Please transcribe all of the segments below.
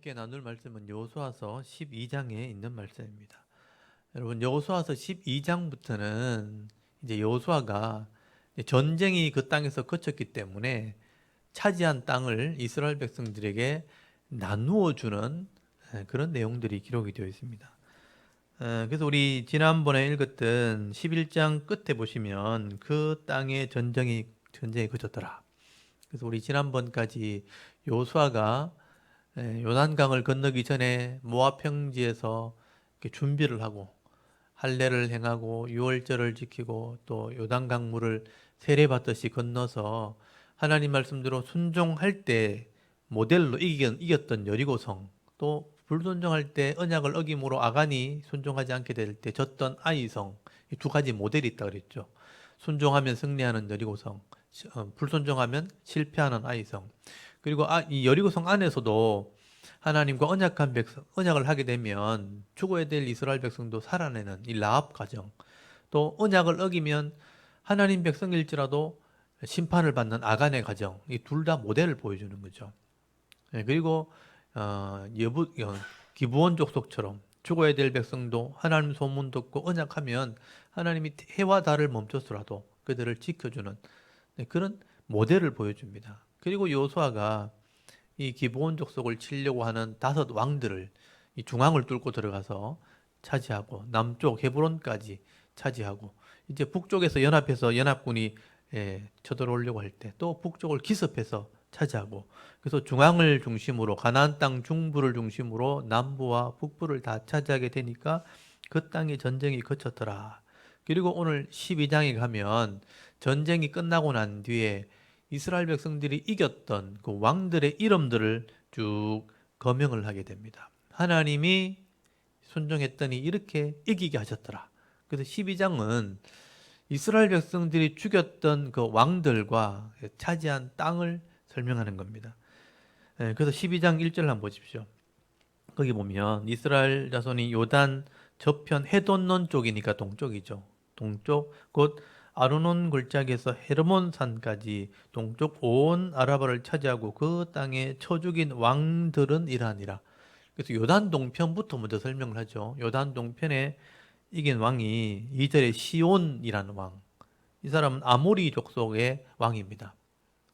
함께 나눌 말씀은 여호수아서 12장에 있는 말씀입니다. 여러분, 여호수아서 12장부터는 이제 여호수아가 전쟁이 그 땅에서 그쳤기 때문에 차지한 땅을 이스라엘 백성들에게 나누어 주는 그런 내용들이 기록이 되어 있습니다. 그래서 우리 지난번에 읽었던 11장 끝에 보시면 그 땅에 전쟁이 그쳤더라. 그래서 우리 지난번까지 여호수아가 요단강을 건너기 전에 모압 평지에서 이렇게 준비를 하고 할례를 행하고 유월절을 지키고 또 요단강 물을 세례받듯이 건너서 하나님 말씀대로 순종할 때 모델로 이겼던 여리고성, 또 불순종할 때 언약을 어김으로 아간이 순종하지 않게 될 때 졌던 아이성, 이 두 가지 모델이 있다 그랬죠. 순종하면 승리하는 여리고성, 불순종하면 실패하는 아이성. 그리고 이 여리고성 안에서도 하나님과 언약을 하게 되면 죽어야 될 이스라엘 백성도 살아내는 이 라합 가정, 또 언약을 어기면 하나님 백성일지라도 심판을 받는 아간의 가정, 이 둘 다 모델을 보여주는 거죠. 그리고 기브온 족속처럼 죽어야 될 백성도 하나님 소문 듣고 언약하면 하나님이 해와 달을 멈춰서라도 그들을 지켜주는 그런 모델을 보여줍니다. 그리고 여호수아가 이 기브온 족속을 치려고 하는 5왕들을 이 중앙을 뚫고 들어가서 차지하고 남쪽 헤브론까지 차지하고 이제 북쪽에서 연합해서 연합군이 쳐들어오려고 할 때 또 북쪽을 기습해서 차지하고, 그래서 중앙을 중심으로 가나안 땅 중부를 중심으로 남부와 북부를 다 차지하게 되니까 그 땅에 전쟁이 그쳤더라. 그리고 오늘 12장에 가면 전쟁이 끝나고 난 뒤에 이스라엘 백성들이 이겼던 그 왕들의 이름들을 쭉 거명을 하게 됩니다. 하나님이 순종했더니 이렇게 이기게 하셨더라. 그래서 12장은 이스라엘 백성들이 죽였던 그 왕들과 차지한 땅을 설명하는 겁니다. 그래서 12장 1절 한번 보십시오. 거기 보면 이스라엘 자손이 요단 저편 헤돈론 쪽이니까 동쪽이죠. 동쪽 곧 아르논 골짜기에서 헤르몬 산까지 동쪽 온 아라바를 차지하고 그 땅에 쳐 죽인 왕들은 이러하니라. 그래서 요단 동편부터 먼저 설명을 하죠. 요단 동편에 이긴 왕이 2절에 시온이라는 왕. 이 사람은 아모리 족속의 왕입니다.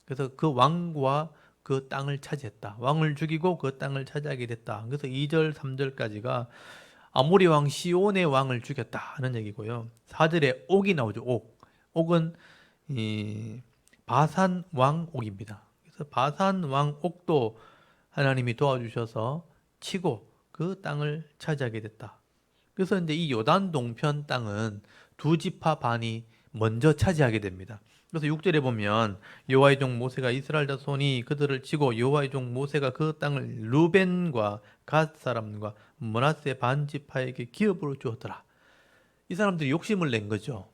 그래서 그 왕과 그 땅을 차지했다. 왕을 죽이고 그 땅을 차지하게 됐다. 그래서 2절, 3절까지가 아모리 왕 시온의 왕을 죽였다 하는 얘기고요. 4절에 옥이 나오죠. 옥. 옥은 이 바산 왕 옥입니다. 그래서 바산 왕 옥도 하나님이 도와주셔서 치고 그 땅을 차지하게 됐다. 그래서 이제 이 요단 동편 땅은 두 지파 반이 먼저 차지하게 됩니다. 그래서 6절에 보면 여호와의 종 모세가 이스라엘 자손이 그들을 치고 여호와의 종 모세가 그 땅을 루벤과 갓 사람과 므낫세 반 지파에게 기업으로 주었더라. 이 사람들이 욕심을 낸 거죠.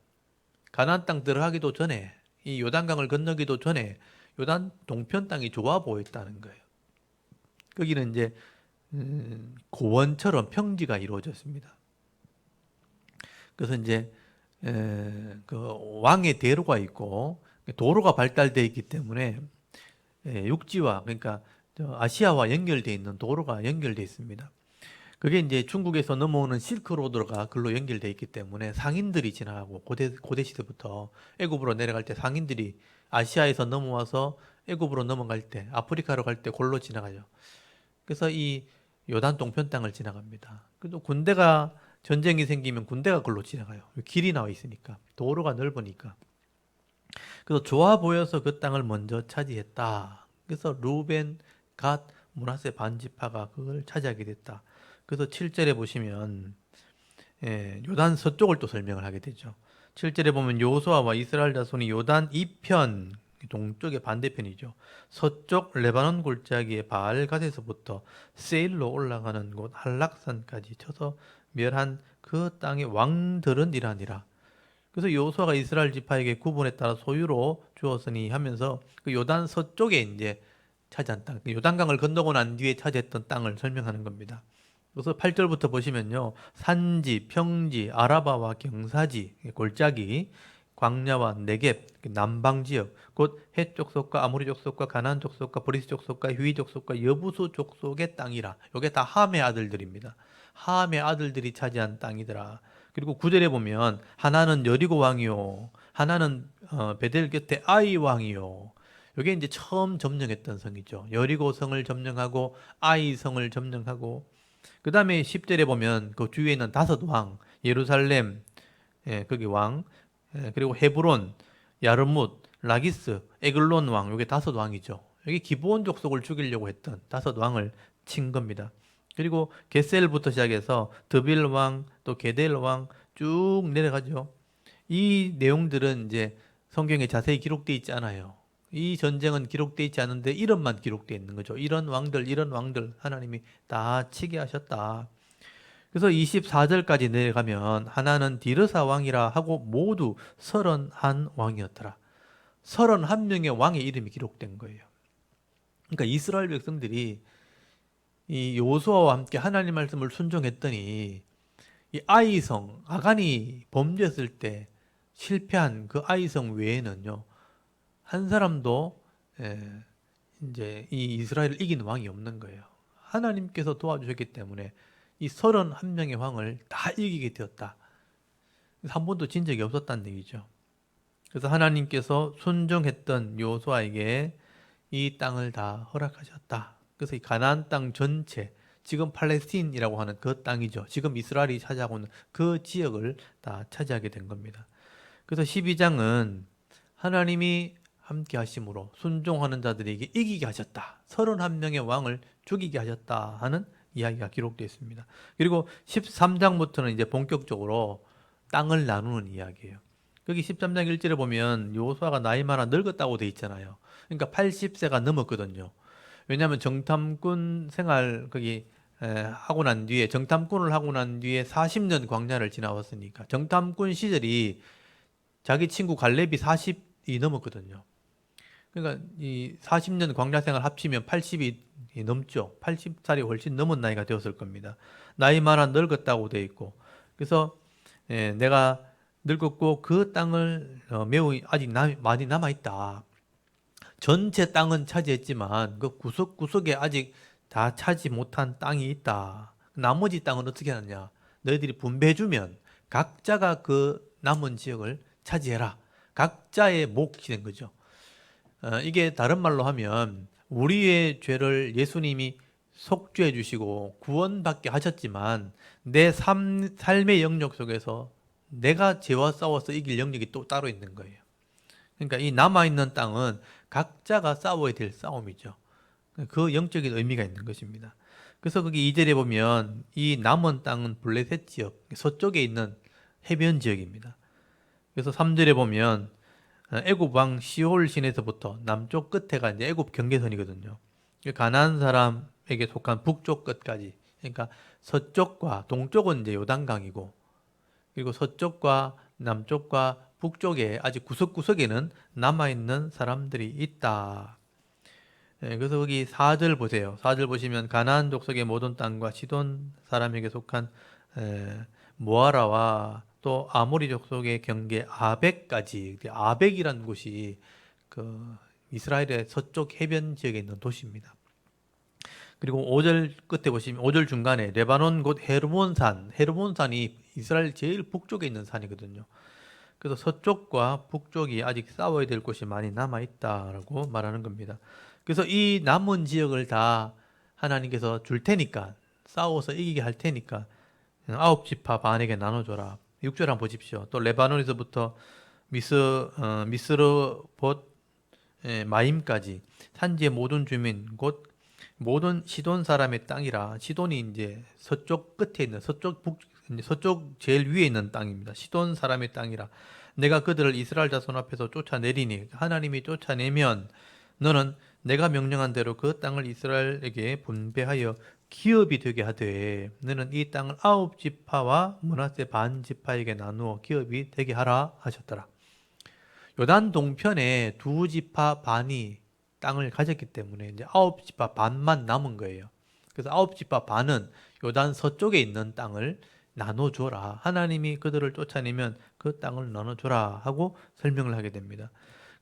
가나안 땅 들어가기도 전에, 이 요단강을 건너기도 전에 요단 동편 땅이 좋아 보였다는 거예요. 거기는 이제 고원처럼 평지가 이루어졌습니다. 그래서 이제 그 왕의 대로가 있고 도로가 발달되어 있기 때문에 육지와, 그러니까 아시아와 연결되어 있는 도로가 연결되어 있습니다. 그게 이제 중국에서 넘어오는 실크로드가 글로 연결되어 있기 때문에 상인들이 지나가고, 고대 시대부터 애굽으로 내려갈 때 상인들이 아시아에서 넘어와서 애굽으로 넘어갈 때, 아프리카로 갈 때 골로 지나가죠. 그래서 이 요단 동편 땅을 지나갑니다. 그래도 전쟁이 생기면 군대가 글로 지나가요. 길이 나와 있으니까, 도로가 넓으니까. 그래서 좋아 보여서 그 땅을 먼저 차지했다. 그래서 루벤, 갓, 므낫세 반지파가 그걸 차지하게 됐다. 그래서 7절에 보시면 요단 서쪽을 또 설명을 하게 되죠. 7절에 보면 여호수아와 이스라엘 자손이 요단 이편, 동쪽의 반대편이죠. 서쪽 레바논 골짜기의 바알갓에서부터 세일로 올라가는 곳 한락산까지 쳐서 멸한 그 땅의 왕들은 이러하니라. 그래서 여호수아가 이스라엘 지파에게 구분에 따라 소유로 주었으니 하면서 그 요단 서쪽에 이제 차지한 땅, 요단강을 건너고 난 뒤에 차지했던 땅을 설명하는 겁니다. 그래서 8절부터 보시면요, 산지, 평지, 아라바와 경사지, 골짜기, 광야와 네겝, 남방 지역, 곧 헷 족속과 아모리 족속과 가나안 족속과 브리스 족속과 휴이 족속과 여부수 족속의 땅이라. 이게 다 함의 아들들입니다. 함의 아들들이 차지한 땅이더라. 그리고 9절에 보면 하나는 여리고 왕이요, 하나는 베델 곁에 아이 왕이요. 이게 이제 처음 점령했던 성이죠. 여리고 성을 점령하고 아이 성을 점령하고, 그 다음에 10절에 보면 그 주위에 있는 다섯 왕, 예루살렘, 거기 왕, 그리고 헤브론, 야르뭇, 라기스, 에글론 왕, 이게 다섯 왕이죠. 여기 기브온 족속을 죽이려고 했던 다섯 왕을 친 겁니다. 그리고 게셀부터 시작해서 드빌 왕, 또 게델 왕 쭉 내려가죠. 이 내용들은 이제 성경에 자세히 기록되어 있지 않아요. 이 전쟁은 기록되어 있지 않은데 이름만 기록되어 있는 거죠. 이런 왕들 하나님이 다 치게 하셨다. 그래서 24절까지 내려가면 하나는 디르사 왕이라 하고 모두 31왕이었더라. 31명의 왕의 이름이 기록된 거예요. 그러니까 이스라엘 백성들이 이 여호수아와 함께 하나님 말씀을 순종했더니 이 아이성, 아간이 범죄했을 때 실패한 그 아이성 외에는요, 한 사람도 이제 이 이스라엘을 이긴 왕이 없는 거예요. 하나님께서 도와주셨기 때문에 이 31명의 왕을 다 이기게 되었다. 한 번도 진 적이 없었다는 얘기죠. 그래서 하나님께서 순종했던 여호수아에게 이 땅을 다 허락하셨다. 그래서 이 가나안 땅 전체, 지금 팔레스틴이라고 하는 그 땅이죠. 지금 이스라엘이 차지하고 있는 그 지역을 다 차지하게 된 겁니다. 그래서 12장은 하나님이 함께 하심으로 순종하는 자들에게 이기게 하셨다. 31명의 왕을 죽이게 하셨다 하는 이야기가 기록되어 있습니다. 그리고 13장부터는 이제 본격적으로 땅을 나누는 이야기예요. 거기 13장 1절에 보면 여호수아가 나이 많아 늙었다고 돼 있잖아요. 그러니까 80세가 넘었거든요. 왜냐하면 정탐꾼 생활 거기 하고 난 뒤에, 정탐꾼을 하고 난 뒤에 40년 광야를 지나왔으니까 정탐꾼 시절이 자기 친구 갈렙이 40이 넘었거든요. 그러니까 이 40년 광야 생활 합치면 80이 넘죠. 80살이 훨씬 넘은 나이가 되었을 겁니다. 나이 많아 늙었다고 돼 있고, 그래서 내가 늙었고 그 땅을 매우 아직 많이 남아 있다. 전체 땅은 차지했지만 그 구석구석에 아직 다 차지 못한 땅이 있다. 나머지 땅은 어떻게 하느냐? 너희들이 분배해주면 각자가 그 남은 지역을 차지해라. 각자의 몫이 된 거죠. 이게 다른 말로 하면 우리의 죄를 예수님이 속죄해 주시고 구원받게 하셨지만 내 삶의 영역 속에서 내가 죄와 싸워서 이길 영역이 또 따로 있는 거예요. 그러니까 이 남아있는 땅은 각자가 싸워야 될 싸움이죠. 그 영적인 의미가 있는 것입니다. 그래서 거기 2절에 보면 이 남은 땅은 블레셋 지역, 서쪽에 있는 해변 지역입니다. 그래서 3절에 보면 애굽 왕 시홀 신에서부터 남쪽 끝에가 이제 애굽 경계선이거든요. 가나안 사람에게 속한 북쪽 끝까지. 그러니까 서쪽과 동쪽은 이제 요단강이고, 그리고 서쪽과 남쪽과 북쪽에 아직 구석구석에는 남아있는 사람들이 있다. 그래서 거기 4절 보세요. 4절 보시면 가나안 족속의 모든 땅과 시돈 사람에게 속한 모아라와 또 아모리 족속의 경계 아벡까지, 아벡이라는 곳이 그 이스라엘의 서쪽 해변 지역에 있는 도시입니다. 그리고 5절 끝에 보시면 5절 중간에 레바논 곧 헤르몬산, 헤르몬산이 이스라엘 제일 북쪽에 있는 산이거든요. 그래서 서쪽과 북쪽이 아직 싸워야 될 곳이 많이 남아 있다라고 말하는 겁니다. 그래서 이 남은 지역을 다 하나님께서 줄 테니까, 싸워서 이기게 할 테니까 9지파 반에게 나눠줘라. 6절 한번 보십시오. 또 레바논에서부터 미스르봇 마임까지 산지의 모든 주민 곧 모든 시돈 사람의 땅이라. 시돈이 이제 서쪽 끝에 있는 서쪽 제일 위에 있는 땅입니다. 시돈 사람의 땅이라. 내가 그들을 이스라엘 자손 앞에서 쫓아내리니, 하나님이 쫓아내면 너는 내가 명령한 대로 그 땅을 이스라엘에게 분배하여 기업이 되게 하되 너는 이 땅을 9지파와 므낫세 반 지파에게 나누어 기업이 되게 하라 하셨더라. 요단 동편에 2지파 반이 땅을 가졌기 때문에 이제 9지파 반만 남은 거예요. 그래서 9지파 반은 요단 서쪽에 있는 땅을 나눠줘라. 하나님이 그들을 쫓아내면 그 땅을 나눠줘라 하고 설명을 하게 됩니다.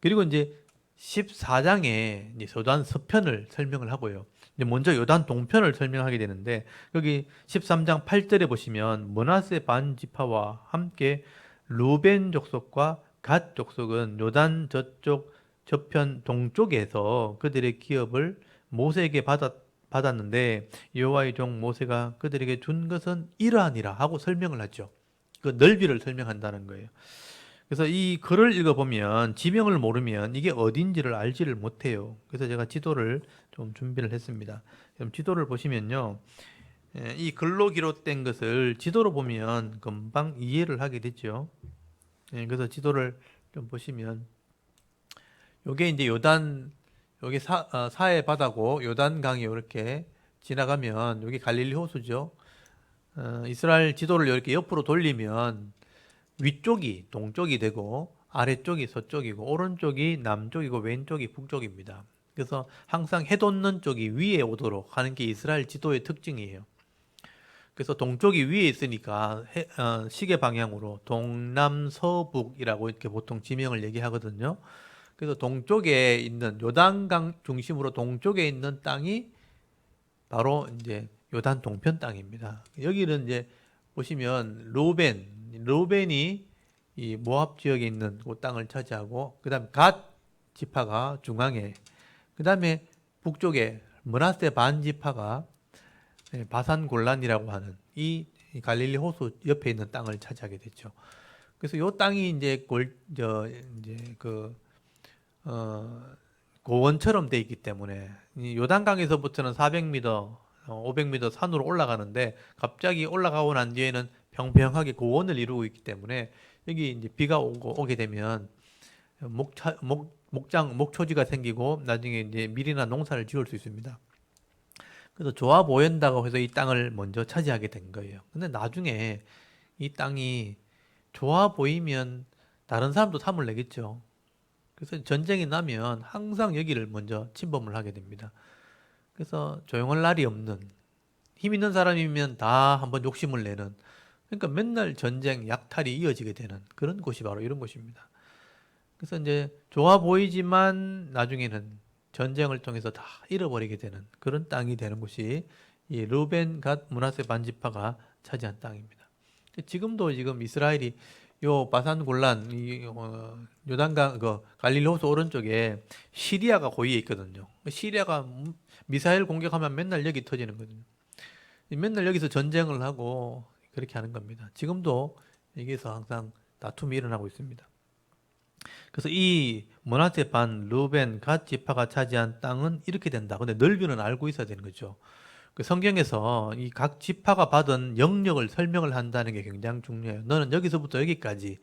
그리고 이제 14장에 이제 요단 서편을 설명을 하고요. 이제 먼저 요단 동편을 설명하게 되는데 여기 13장 8절에 보시면 므낫세 반 지파와 함께 루벤 족속과 갓 족속은 요단 저쪽 저편 동쪽에서 그들의 기업을 모세에게 받았는데 여호와의 종 모세가 그들에게 준 것은 이러하니라 하고 설명을 하죠. 그 넓이를 설명한다는 거예요. 그래서 이 글을 읽어보면 지명을 모르면 이게 어딘지를 알지를 못해요. 그래서 제가 지도를 좀 준비를 했습니다. 그럼 지도를 보시면요. 이 글로 기록된 것을 지도로 보면 금방 이해를 하게 되죠. 그래서 지도를 좀 보시면 요게 이제 요단 여기 사해 바다고 요단강이 이렇게 지나가면 여기 갈릴리 호수죠. 이스라엘 지도를 이렇게 옆으로 돌리면 위쪽이 동쪽이 되고 아래쪽이 서쪽이고 오른쪽이 남쪽이고 왼쪽이 북쪽입니다. 그래서 항상 해 돋는 쪽이 위에 오도록 하는 게 이스라엘 지도의 특징이에요. 그래서 동쪽이 위에 있으니까 시계 방향으로 동남서북이라고 이렇게 보통 지명을 얘기하거든요. 그래서 동쪽에 있는 요단강 중심으로 동쪽에 있는 땅이 바로 이제 요단 동편 땅입니다. 여기는 이제 보시면 루벤이 이 모압 지역에 있는 그 땅을 차지하고 그다음 갓 지파가 중앙에 그다음에 북쪽에 므낫세 반 지파가 바산 골란이라고 하는 이 갈릴리 호수 옆에 있는 땅을 차지하게 됐죠. 그래서 이 땅이 이제 이제 고원처럼 돼 있기 때문에 이 요단강에서부터는 400m, 500m 산으로 올라가는데 갑자기 올라가고 난 뒤에는 평평하게 고원을 이루고 있기 때문에 여기 이제 비가 오게 되면 목초지가 생기고 나중에 이제 밀이나 농사를 지을 수 있습니다. 그래서 좋아 보인다고 해서 이 땅을 먼저 차지하게 된 거예요. 근데 나중에 이 땅이 좋아 보이면 다른 사람도 탐을 내겠죠. 그래서 전쟁이 나면 항상 여기를 먼저 침범을 하게 됩니다. 그래서 조용할 날이 없는 힘 있는 사람이면 다 한번 욕심을 내는 그러니까 맨날 전쟁, 약탈이 이어지게 되는 그런 곳이 바로 이런 곳입니다. 그래서 이제 좋아 보이지만 나중에는 전쟁을 통해서 다 잃어버리게 되는 그런 땅이 되는 곳이 이 르벤 갓 므낫세 반지파가 차지한 땅입니다. 지금도 지금 이스라엘이 요 바산 골란 이 요단강 그 갈릴리 호수 오른쪽에 시리아가 고위에 있거든요. 시리아가 미사일 공격하면 맨날 여기 터지는 거거든요. 맨날 여기서 전쟁을 하고 그렇게 하는 겁니다. 지금도 여기서 항상 다툼이 일어나고 있습니다. 그래서 이 므낫세 반 르벤 갓 지파가 차지한 땅은 이렇게 된다. 근데 넓이는 알고 있어야 되는 거죠. 그 성경에서 이 각 지파가 받은 영역을 설명을 한다는 게 굉장히 중요해요. 너는 여기서부터 여기까지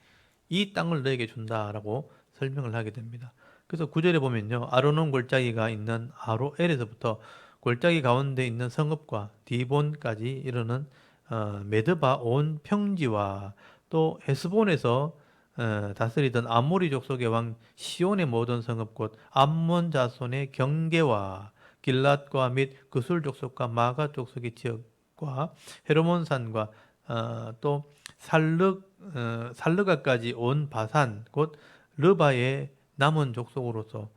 이 땅을 너에게 준다라고 설명을 하게 됩니다. 그래서 구절에 보면요. 아르논 골짜기가 있는 아로엘에서부터 골짜기 가운데 있는 성읍과 디본까지 이르는 메드바 온 평지와 또 헤스본에서 다스리던 아모리 족속의 왕 시온의 모든 성읍 곧 암몬 자손의 경계와 길랏과 및 그술 족속과 마가 족속의 지역과 헤르몬산과 또 살르가까지 온 바산 곧 르바의 남은 족속으로서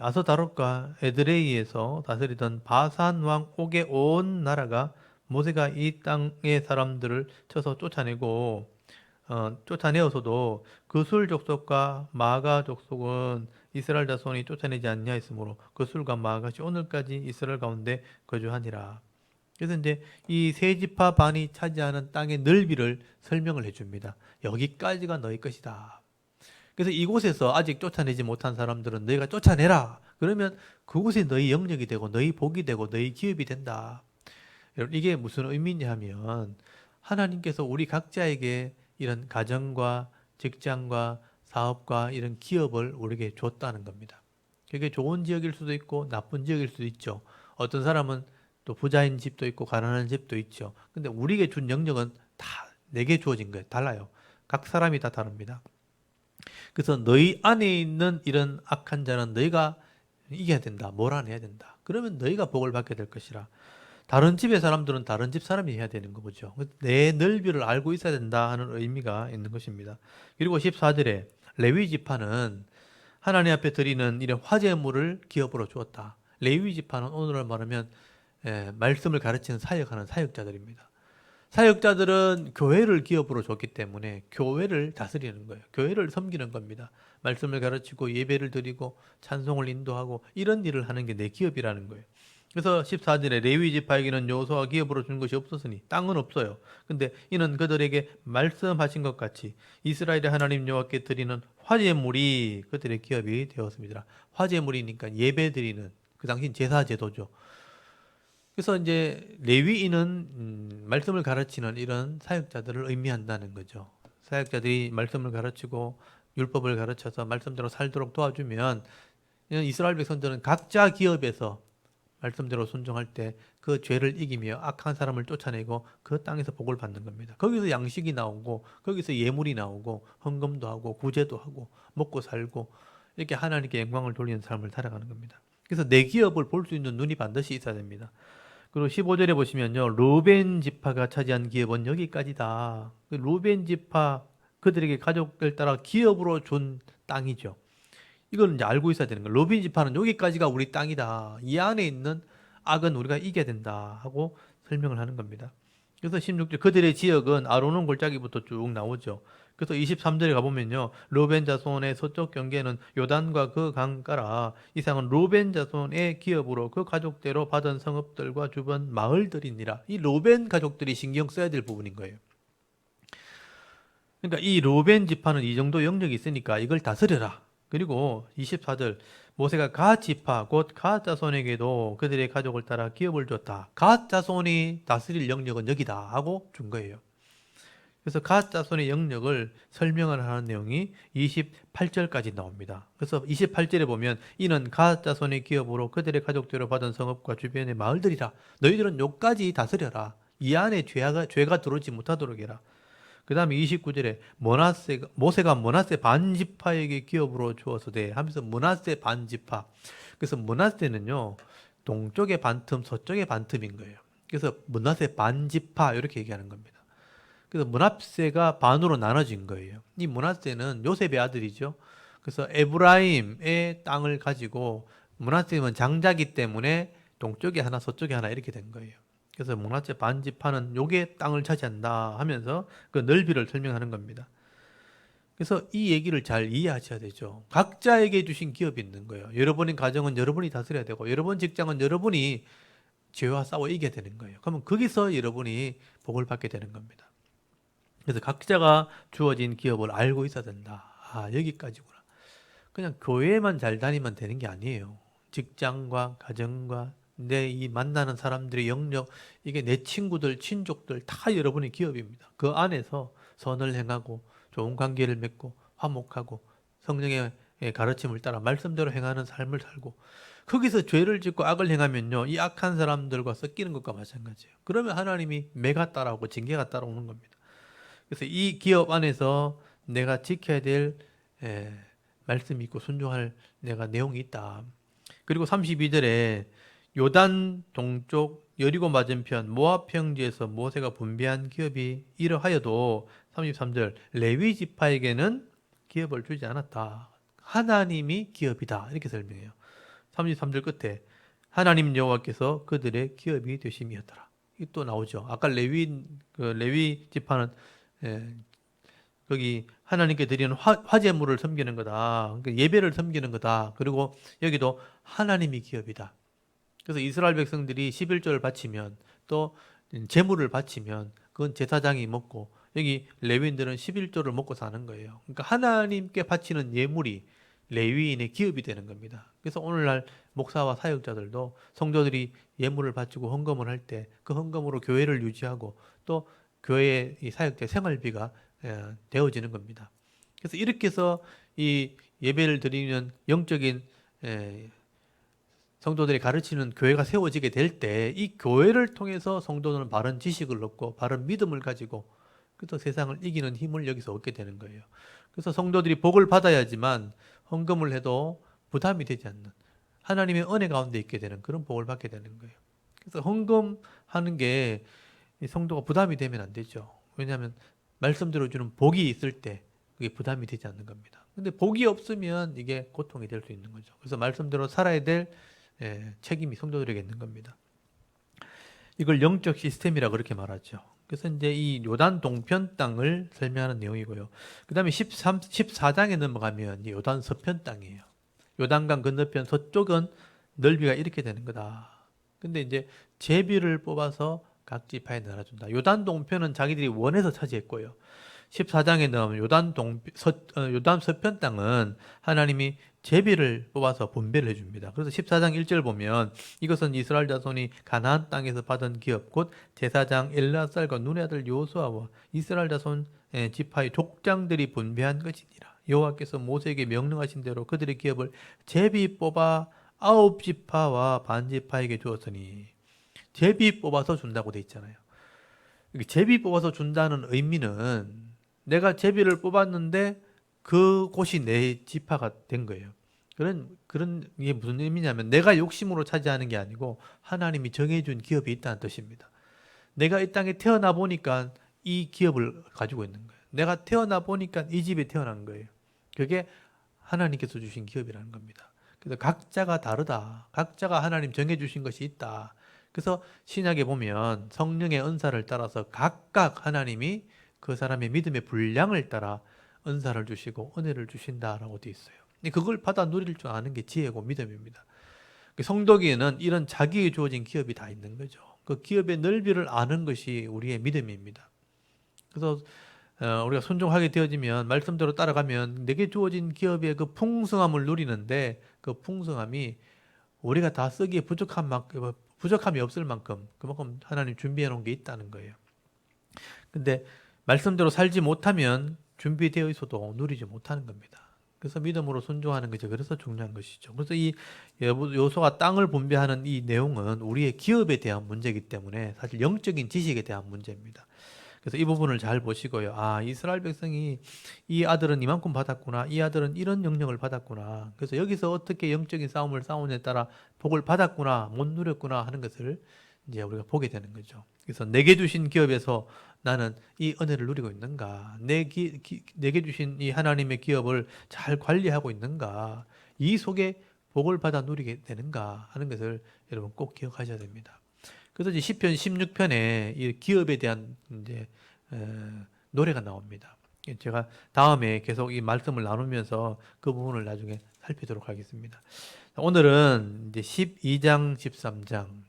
아스다롯과 에드레이에서 다스리던 바산 왕 옥의 온 나라가 모세가 이 땅의 사람들을 쳐서 쫓아내어서도 그술 족속과 마가 족속은 이스라엘 자손이 쫓아내지 않냐 했으므로 그술과 마가시 오늘까지 이스라엘 가운데 거주하니라. 그래서 이제 이 세 지파 반이 차지하는 땅의 넓이를 설명을 해줍니다. 여기까지가 너희 것이다. 그래서 이곳에서 아직 쫓아내지 못한 사람들은 너희가 쫓아내라. 그러면 그곳이 너희 영역이 되고 너희 복이 되고 너희 기업이 된다. 여러분 이게 무슨 의미냐 하면 하나님께서 우리 각자에게 이런 가정과 직장과 사업과 이런 기업을 우리에게 줬다는 겁니다. 그게 좋은 지역일 수도 있고 나쁜 지역일 수도 있죠. 어떤 사람은 또 부자인 집도 있고 가난한 집도 있죠. 근데 우리에게 준 영역은 다 내게 주어진 거예요. 달라요. 각 사람이 다 다릅니다. 그래서 너희 안에 있는 이런 악한 자는 너희가 이겨야 된다. 몰아내야 된다. 그러면 너희가 복을 받게 될 것이라. 다른 집의 사람들은 다른 집 사람이 해야 되는 거죠. 내 넓이를 알고 있어야 된다 하는 의미가 있는 것입니다. 그리고 14절에 레위 지파는 하나님 앞에 드리는 이런 화제물을 기업으로 주었다. 레위 지파는 오늘날 말하면 말씀을 가르치는 사역하는 사역자들입니다. 사역자들은 교회를 기업으로 줬기 때문에 교회를 다스리는 거예요. 교회를 섬기는 겁니다. 말씀을 가르치고 예배를 드리고 찬송을 인도하고 이런 일을 하는 게 내 기업이라는 거예요. 그래서 14절에 레위 지파에게는 여호수아가 기업으로 준 것이 없었으니 땅은 없어요. 근데 이는 그들에게 말씀하신 것 같이 이스라엘의 하나님 여호와께 드리는 화제물이 그들의 기업이 되었습니다. 화제물이니까 예배 드리는 그 당시 제사 제도죠. 그래서 이제 레위인은 말씀을 가르치는 이런 사역자들을 의미한다는 거죠. 사역자들이 말씀을 가르치고 율법을 가르쳐서 말씀대로 살도록 도와주면 이스라엘 백성들은 각자 기업에서 말씀대로 순종할 때 그 죄를 이기며 악한 사람을 쫓아내고 그 땅에서 복을 받는 겁니다. 거기서 양식이 나오고 거기서 예물이 나오고 헌금도 하고 구제도 하고 먹고 살고 이렇게 하나님께 영광을 돌리는 삶을 살아가는 겁니다. 그래서 내 기업을 볼 수 있는 눈이 반드시 있어야 됩니다. 그리고 15절에 보시면요. 루벤 지파가 차지한 기업은 여기까지다. 루벤 지파 그들에게 가족들 따라 기업으로 준 땅이죠. 이걸 이제 알고 있어야 되는 거예요. 루벤 지파는 여기까지가 우리 땅이다. 이 안에 있는 악은 우리가 이겨야 된다 하고 설명을 하는 겁니다. 그래서 16절 그들의 지역은 아로논 골짜기부터 쭉 나오죠. 그래서 23절에 가보면요. 루벤 자손의 서쪽 경계는 요단과 그 강가라. 이상은 루벤 자손의 기업으로 그 가족대로 받은 성읍들과 주변 마을들이니라. 이 루벤 가족들이 신경 써야 될 부분인 거예요. 그러니까 이 루벤 지파는 이 정도 영역이 있으니까 이걸 다스려라. 그리고 24절 모세가 갓 지파 곧 갓 자손에게도 그들의 가족을 따라 기업을 줬다. 갓 자손이 다스릴 영역은 여기다 하고 준 거예요. 그래서 갓 자손의 영역을 설명을 하는 내용이 28절까지 나옵니다. 그래서 28절에 보면 이는 갓 자손의 기업으로 그들의 가족대로 받은 성읍과 주변의 마을들이라. 너희들은 요까지 다스려라. 이 안에 죄가 들어오지 못하도록 해라. 그 다음에 29절에 모세가 므낫세 반지파에게 기업으로 주어서 돼 하면서 므낫세 반지파. 그래서 므낫세는요 동쪽의 반틈 서쪽의 반틈인 거예요. 그래서 므낫세 반지파 이렇게 얘기하는 겁니다. 그래서 므낫세가 반으로 나눠진 거예요. 이 므낫세는 요셉의 아들이죠. 그래서 에브라임의 땅을 가지고 므낫세는 장자기 때문에 동쪽에 하나 서쪽에 하나 이렇게 된 거예요. 그래서 므낫세 반지파는 요게 땅을 차지한다 하면서 그 넓이를 설명하는 겁니다. 그래서 이 얘기를 잘 이해하셔야 되죠. 각자에게 주신 기업이 있는 거예요. 여러분의 가정은 여러분이 다스려야 되고 여러분 직장은 여러분이 죄와 싸워 이겨야 되는 거예요. 그러면 거기서 여러분이 복을 받게 되는 겁니다. 그래서 각자가 주어진 기업을 알고 있어야 된다. 아, 여기까지구나. 그냥 교회만 잘 다니면 되는 게 아니에요. 직장과 가정과 내 이 만나는 사람들의 영역, 이게 내 친구들, 친족들 다 여러분의 기업입니다. 그 안에서 선을 행하고 좋은 관계를 맺고 화목하고 성령의 가르침을 따라 말씀대로 행하는 삶을 살고 거기서 죄를 짓고 악을 행하면요. 이 악한 사람들과 섞이는 것과 마찬가지예요. 그러면 하나님이 매가 따라오고 징계가 따라오는 겁니다. 그래서 이 기업 안에서 내가 지켜야 될 말씀이 있고 순종할 내가 내용이 있다. 그리고 32절에 요단 동쪽 여리고 맞은편 모압 평지에서 모세가 분배한 기업이 이러하여도 33절 레위 지파에게는 기업을 주지 않았다. 하나님이 기업이다. 이렇게 설명해요. 33절 끝에 하나님 여호와께서 그들의 기업이 되심이었더라. 이 또 나오죠. 아까 레위 지파는 거기 하나님께 드리는 화제물을 섬기는 거다. 그러니까 예배를 섬기는 거다. 그리고 여기도 하나님이 기업이다. 그래서 이스라엘 백성들이 11조를 바치면 또 제물을 바치면 그건 제사장이 먹고 여기 레위인들은 11조를 먹고 사는 거예요. 그러니까 하나님께 바치는 예물이 레위인의 기업이 되는 겁니다. 그래서 오늘날 목사와 사역자들도 성도들이 예물을 바치고 헌금을 할 때 그 헌금으로 교회를 유지하고 또 교회의 이 사역자 생활비가 되어지는 겁니다. 그래서 이렇게 해서 이 예배를 드리는 영적인 성도들이 가르치는 교회가 세워지게 될 때 이 교회를 통해서 성도들은 바른 지식을 얻고 바른 믿음을 가지고 또 세상을 이기는 힘을 여기서 얻게 되는 거예요. 그래서 성도들이 복을 받아야지만 헌금을 해도 부담이 되지 않는 하나님의 은혜 가운데 있게 되는 그런 복을 받게 되는 거예요. 그래서 헌금 하는 게 이 성도가 부담이 되면 안 되죠. 왜냐하면 말씀 들어주는 복이 있을 때 그게 부담이 되지 않는 겁니다. 근데 복이 없으면 이게 고통이 될 수 있는 거죠. 그래서 말씀대로 살아야 될 책임이 성도들에게 있는 겁니다. 이걸 영적 시스템이라 그렇게 말하죠. 그래서 이제 이 요단 동편 땅을 설명하는 내용이고요. 그 다음에 14장에 넘어가면 요단 서편 땅이에요. 요단강 건너편 서쪽은 넓이가 이렇게 되는 거다. 근데 이제 제비를 뽑아서 각 지파에 나눠준다. 요단 동편은 자기들이 원해서 차지했고요. 14장에 나오면 요단 서편 땅은 하나님이 제비를 뽑아서 분배를 해줍니다. 그래서 14장 1절 보면 이것은 이스라엘 자손이 가나안 땅에서 받은 기업 곧 제사장 엘르아살과 눈의 아들 요수아와 이스라엘 자손 지파의 족장들이 분배한 것이니라. 여호와께서 모세에게 명령하신 대로 그들의 기업을 제비 뽑아 9지파와 반지파에게 주었으니 제비 뽑아서 준다고 돼 있잖아요. 제비 뽑아서 준다는 의미는 내가 제비를 뽑았는데 그 곳이 내 지파가 된 거예요. 그런 이게 무슨 의미냐면 내가 욕심으로 차지하는 게 아니고 하나님이 정해준 기업이 있다는 뜻입니다. 내가 이 땅에 태어나 보니까 이 기업을 가지고 있는 거예요. 내가 태어나 보니까 이 집에 태어난 거예요. 그게 하나님께서 주신 기업이라는 겁니다. 그래서 각자가 다르다. 각자가 하나님 정해주신 것이 있다. 그래서 신약에 보면 성령의 은사를 따라서 각각 하나님이 그 사람의 믿음의 분량을 따라 은사를 주시고 은혜를 주신다라고 되어 있어요. 그걸 받아 누릴 줄 아는 게 지혜고 믿음입니다. 성도기에는 이런 자기에 주어진 기업이 다 있는 거죠. 그 기업의 넓이를 아는 것이 우리의 믿음입니다. 그래서 우리가 순종하게 되어지면 말씀대로 따라가면 내게 주어진 기업의 그 풍성함을 누리는데 그 풍성함이 우리가 다 쓰기에 부족함이 없을 만큼 그만큼 하나님 준비해 놓은 게 있다는 거예요. 근데 말씀대로 살지 못하면 준비되어 있어도 누리지 못하는 겁니다. 그래서 믿음으로 순종하는 것이 그래서 중요한 것이죠. 그래서 이 요소가 땅을 분배하는 이 내용은 우리의 기업에 대한 문제이기 때문에 사실 영적인 지식에 대한 문제입니다. 그래서 이 부분을 잘 보시고요. 아, 이스라엘 백성이 이 아들은 이만큼 받았구나. 이 아들은 이런 영역을 받았구나. 그래서 여기서 어떻게 영적인 싸움을 싸우느냐에 따라 복을 받았구나, 못 누렸구나 하는 것을 이제 우리가 보게 되는 거죠. 그래서 내게 주신 기업에서 나는 이 은혜를 누리고 있는가? 내게 주신 이 하나님의 기업을 잘 관리하고 있는가? 이 속에 복을 받아 누리게 되는가 하는 것을 여러분 꼭 기억하셔야 됩니다. 그래서 이제 시편 16편에 이 기업에 대한 이제 노래가 나옵니다. 제가 다음에 계속 이 말씀을 나누면서 그 부분을 나중에 살피도록 하겠습니다. 오늘은 이제 12장, 13장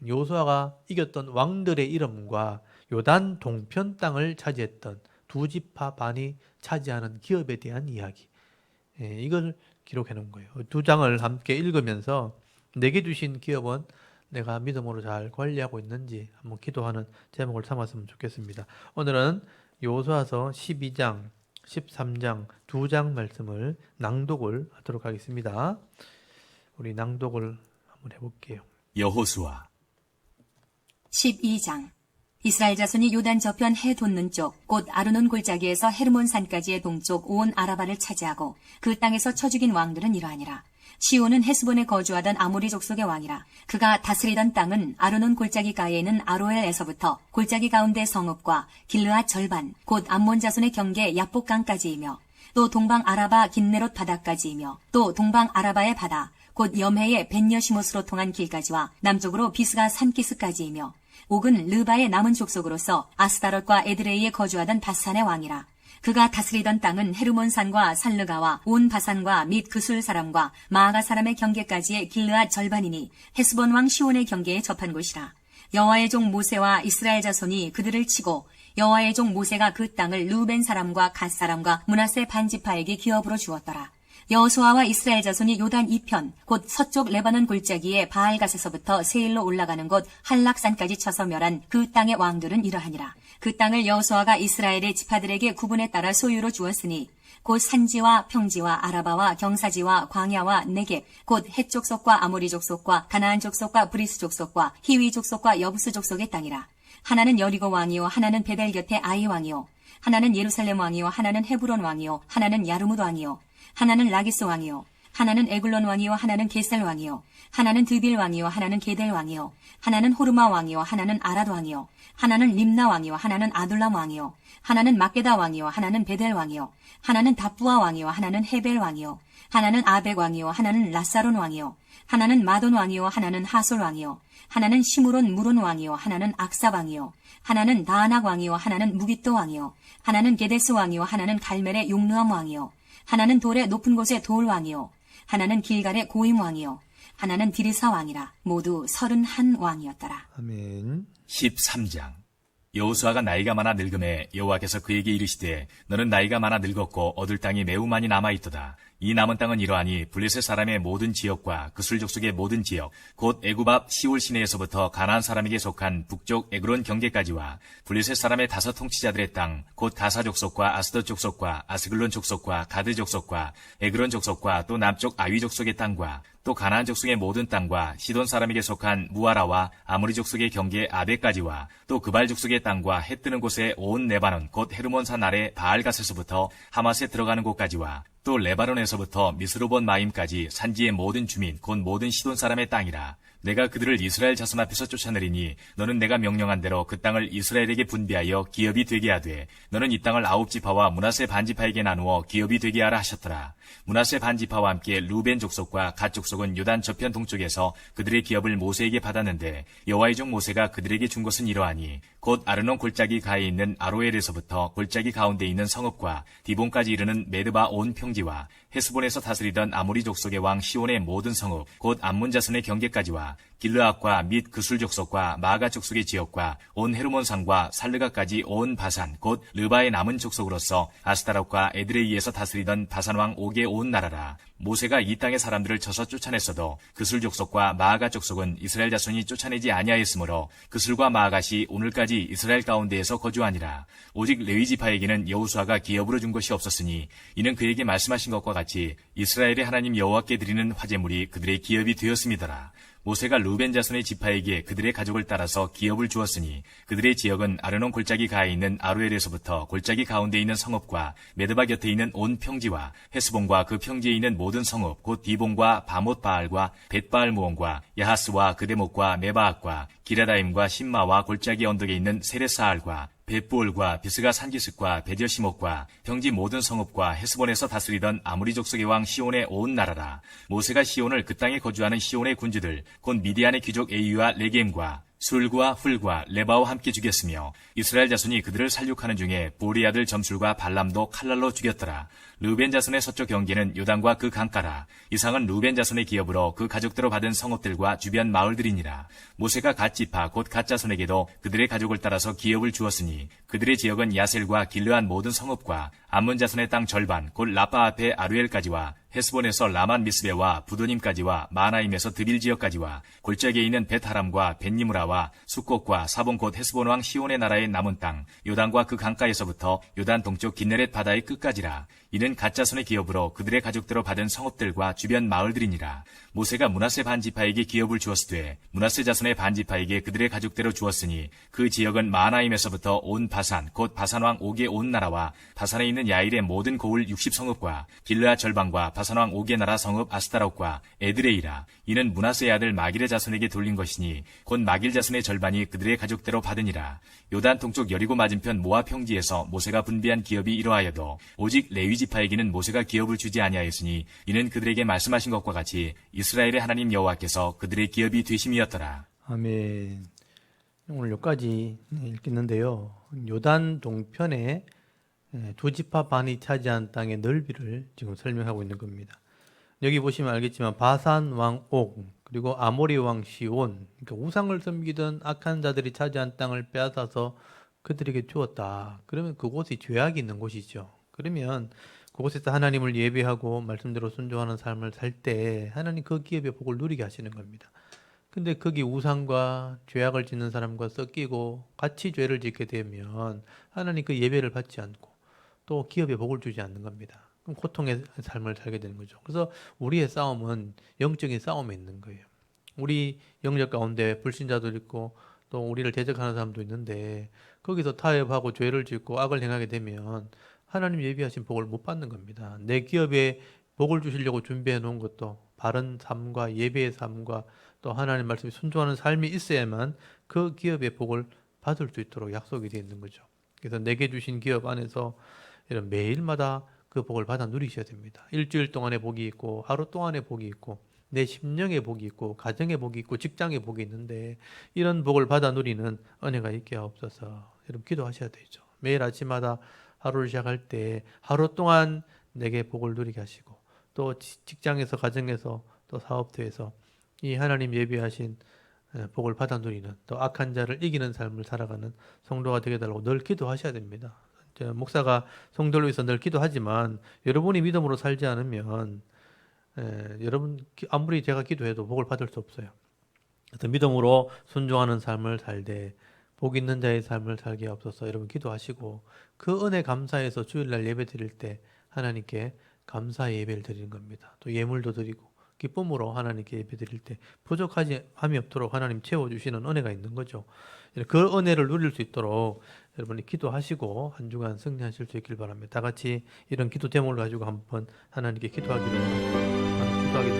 요수아가 이겼던 왕들의 이름과 요단 동편 땅을 차지했던 두 지파 반이 차지하는 기업에 대한 이야기, 이걸 기록해 놓은 거예요. 두 장을 함께 읽으면서 내게 주신 기업은 내가 믿음으로 잘 관리하고 있는지 한번 기도하는 제목을 삼았으면 좋겠습니다. 오늘은 요수아서 12장, 13장 두 장 말씀을 낭독을 하도록 하겠습니다. 우리 낭독을 한번 해볼게요. 여호수아 12장 이스라엘 자손이 요단 저편 해 돋는 쪽 곧 아르논 골짜기에서 헤르몬 산까지의 동쪽 온 아라바를 차지하고 그 땅에서 쳐 죽인 왕들은 이러하니라. 시온은 헤스본에 거주하던 아모리 족속의 왕이라. 그가 다스리던 땅은 아르논 골짜기 가에 있는 아로엘에서부터 골짜기 가운데 성읍과 길르앗 절반 곧 암몬 자손의 경계 야복강까지이며 또 동방 아라바 긴네롯 바다까지이며 또 동방 아라바의 바다 곧 염해의 벤여시못으로 통한 길까지와 남쪽으로 비스가 산기스까지이며 옥은 르바의 남은 족속으로서 아스타롯과 에드레이에 거주하던 바산의 왕이라. 그가 다스리던 땅은 헤르몬산과 살르가와 온 바산과 및 그술 사람과 마아가 사람의 경계까지의 길르앗 절반이니 헤스본 왕 시온의 경계에 접한 곳이라. 여호와의 종 모세와 이스라엘 자손이 그들을 치고 여호와의 종 모세가 그 땅을 루벤 사람과 갓 사람과 므낫세 반지파에게 기업으로 주었더라. 여호수아와 이스라엘 자손이 요단 이편 곧 서쪽 레바논 골짜기에 바알갓에서부터 세일로 올라가는 곳 할락산까지 쳐서 멸한 그 땅의 왕들은 이러하니라. 그 땅을 여호수아가 이스라엘의 지파들에게 구분에 따라 소유로 주었으니 곧 산지와 평지와 아라바와 경사지와 광야와 네겝 곧 헷 족속과 아모리 족속과 가나안 족속과 브리스 족속과 히위 족속과 여부스 족속의 땅이라. 하나는 여리고 왕이요 하나는 베델 곁에 아이 왕이요 하나는 예루살렘 왕이요 하나는 헤브론 왕이요 하나는 야르뭇 왕이요 하나는 라기스 왕이요 하나는 에글론 왕이요 하나는 게살 왕이요 하나는 드빌 왕이요 하나는 게델 왕이요 하나는 호르마 왕이요 하나는 아랏 왕이요 하나는 림나 왕이요 하나는 아둘람 왕이요 하나는 막게다 왕이요 하나는 베델 왕이요 하나는 답부아 왕이요 하나는 헤벨 왕이요 하나는 아벡 왕이요 하나는 라사론 왕이요 하나는 마돈 왕이요 하나는 하솔 왕이요 하나는 시므론 무론 왕이요 하나는 악사 왕이요 하나는 다아낙 왕이요 하나는 무깃도 왕이요 하나는 게데스 왕이요 하나는 갈멜의 용르암 왕이요 하나는 돌의 높은 곳의 돌 왕이요 하나는 길갈의 고임 왕이요 하나는 디르사 왕이라 모두 31왕이었더라. 아멘. 13장. 여호수아가 나이가 많아 늙음에 여호와께서 그에게 이르시되 너는 나이가 많아 늙었고 얻을 땅이 매우 많이 남아있도다. 이 남은 땅은 이러하니 블레셋 사람의 모든 지역과 그술 족속의 모든 지역 곧 애굽 앞 시올 시내에서부터 가나안 사람에게 속한 북쪽 에그론 경계까지와 블레셋 사람의 5 통치자들의 땅 곧 가사 족속과 아스돗 족속과 아스글론 족속과 가드 족속과 에그론 족속과 또 남쪽 아위 족속의 땅과 또 가나안 족속의 모든 땅과 시돈 사람에게 속한 무아라와 아무리 족속의 경계 아베까지와 또 그발 족속의 땅과 해 뜨는 곳의 온 레바논 곧 헤르몬산 아래 바알갓에서부터 하맛에 들어가는 곳까지와 또 레바논에서부터 미스로본 마임까지 산지의 모든 주민 곧 모든 시돈 사람의 땅이라. 내가 그들을 이스라엘 자손 앞에서 쫓아내리니 너는 내가 명령한 대로 그 땅을 이스라엘에게 분배하여 기업이 되게 하되 너는 이 땅을 9지파와 므낫세 반지파에게 나누어 기업이 되게 하라 하셨더라. 므낫세 반지파와 함께 루벤 족속과 갓 족속은 요단 저편 동쪽에서 그들의 기업을 모세에게 받았는데 여호와의 종 모세가 그들에게 준 것은 이러하니 곧 아르논 골짜기 가에 있는 아로엘에서부터 골짜기 가운데 있는 성읍과 디본까지 이르는 메드바 온 평지와 헤스본에서 다스리던 아모리 족속의 왕 시온의 모든 성읍 곧 암몬 자손의 경계까지와 길르앗과 및 그술 족속과 마가 족속의 지역과 온 헤르몬산과 살르가까지 온 바산 곧 르바의 남은 족속으로서 아스타롯과 에드레이에서 다스리던 바산 왕 옥의 온 나라라. 모세가 이 땅의 사람들을 쳐서 쫓아냈어도 그술 족속과 마아가 족속은 이스라엘 자손이 쫓아내지 아니하였으므로 그술과 마아갓이 오늘까지 이스라엘 가운데에서 거주하니라. 오직 레위 지파에게는 여호수아가 기업으로 준 것이 없었으니 이는 그에게 말씀하신 것과 같이 이스라엘의 하나님 여호와께 드리는 화제물이 그들의 기업이 되었음이더라. 모세가 루벤 자손의 지파에게 그들의 가족을 따라서 기업을 주었으니 그들의 지역은 아르논 골짜기 가에 있는 아로엘에서부터 골짜기 가운데 있는 성읍과 메드바 곁에 있는 온 평지와 헤스본과 그 평지에 있는 모든 성읍 곧 디본과 바못 바알과 벳바알 무온과 야하스와 그데목과 메바앗과 기라다임과 신마와 골짜기 언덕에 있는 세레사알과 벳부올과 비스가 산기슭과 베저시목과 평지 모든 성읍과 헤스본에서 다스리던 아무리 족속의 왕 시온의 온 나라라. 모세가 시온을 그 땅에 거주하는 시온의 군주들 곧 미디안의 귀족 에이유와 레겜과 술과 훌과 레바와 함께 죽였으며 이스라엘 자손이 그들을 살육하는 중에 보리 아들 점술과 발람도 칼날로 죽였더라. 르벤 자손의 서쪽 경계는 요단과 그 강가라. 이상은 르벤 자손의 기업으로 그 가족대로 받은 성읍들과 주변 마을들이니라. 모세가 갓 지파 곧 갓 자손에게도 그들의 가족을 따라서 기업을 주었으니 그들의 지역은 야셀과 길르한 모든 성읍과 암몬 자손의 땅 절반 곧 라파 앞에 아루엘까지와 헤스본에서 라만 미스베와 부도님까지와 마나임에서 드빌 지역까지와 골짜기에 있는 벳하람과 벳니무라와 숫곳과 사본 곧 헤스본 왕 시온의 나라의 남은 땅 요단과 그 강가에서부터 요단 동쪽 긴네렛 바다의 끝까지라. 이는 갓자손의 기업으로 그들의 가족대로 받은 성읍들과 주변 마을들이니라. 모세가 므낫세 반지파에게 기업을 주었으되 므낫세 자손의 반지파에게 그들의 가족대로 주었으니 그 지역은 마나임에서부터 온 바산 곧 바산 왕 옥의 온 나라와 바산에 있는 야일의 모든 고을 60성읍과 길르앗 절방과 바산 왕 옥의 나라 성읍 아스타롯과 에드레이라. 이는 므낫세의 아들 마길의 자손에게 돌린 것이니 곧 마길 자손의 절반이 그들의 가족대로 받으니라. 요단 동쪽 여리고 맞은편 모아 평지에서 모세가 분배한 기업이 이러하여도 오직 레위 지파에게는 모세가 기업을 주지 아니하였으니 이는 그들에게 말씀하신 것과 같이 이스라엘의 하나님 여호와께서 그들의 기업이 되심이었더라. 아멘. 오늘 여기까지 읽겠는데요. 요단 동편에 2지파 반이 차지한 땅의 넓이를 지금 설명하고 있는 겁니다. 여기 보시면 알겠지만 바산 왕 옥, 그리고 아모리 왕 시온, 그러니까 우상을 섬기던 악한 자들이 차지한 땅을 빼앗아서 그들에게 주었다. 그러면 그곳이 죄악이 있는 곳이죠. 그러면 그곳에서 하나님을 예배하고 말씀대로 순종하는 삶을 살 때 하나님 그 기업의 복을 누리게 하시는 겁니다. 근데 거기 우상과 죄악을 짓는 사람과 섞이고 같이 죄를 짓게 되면 하나님 그 예배를 받지 않고 또 기업의 복을 주지 않는 겁니다. 그럼 고통의 삶을 살게 되는 거죠. 그래서 우리의 싸움은 영적인 싸움에 있는 거예요. 우리 영적 가운데 불신자도 있고 또 우리를 대적하는 사람도 있는데 거기서 타협하고 죄를 짓고 악을 행하게 되면 하나님 예비하신 복을 못 받는 겁니다. 내 기업의 복을 주시려고 준비해 놓은 것도 바른 삶과 예배의 삶과 또 하나님 말씀에 순종하는 삶이 있어야만 그 기업의 복을 받을 수 있도록 약속이 되어 있는 거죠. 그래서 내게 주신 기업 안에서 이런 매일마다 그 복을 받아 누리셔야 됩니다. 일주일 동안의 복이 있고 하루 동안의 복이 있고 내 심령의 복이 있고 가정의 복이 있고 직장의 복이 있는데 이런 복을 받아 누리는 은혜가 있게 하옵소서. 여러분 기도하셔야 되죠. 매일 아침마다 하루를 시작할 때 하루 동안 내게 복을 누리게 하시고 또 직장에서 가정에서 또 사업터에서 이 하나님 예비하신 복을 받아 누리는 또 악한 자를 이기는 삶을 살아가는 성도가 되게 달라고 늘 기도하셔야 됩니다. 목사가 성도를 위해서 늘 기도하지만 여러분이 믿음으로 살지 않으면 여러분 아무리 제가 기도해도 복을 받을 수 없어요. 그래서 믿음으로 순종하는 삶을 살되 복 있는 자의 삶을 살게 하옵소서. 여러분 기도하시고 그 은혜 감사해서 주일날 예배 드릴 때 하나님께 감사의 예배를 드리는 겁니다. 또 예물도 드리고 기쁨으로 하나님께 예배 드릴 때 부족하지 함이 없도록 하나님 채워주시는 은혜가 있는 거죠. 그 은혜를 누릴 수 있도록 여러분이 기도하시고 한 주간 승리하실 수 있길 바랍니다. 다 같이 이런 기도 제목을 가지고 한번 하나님께 기도하기로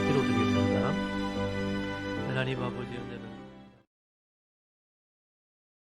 기도드리겠습니다. 하나님 아버지 은혜를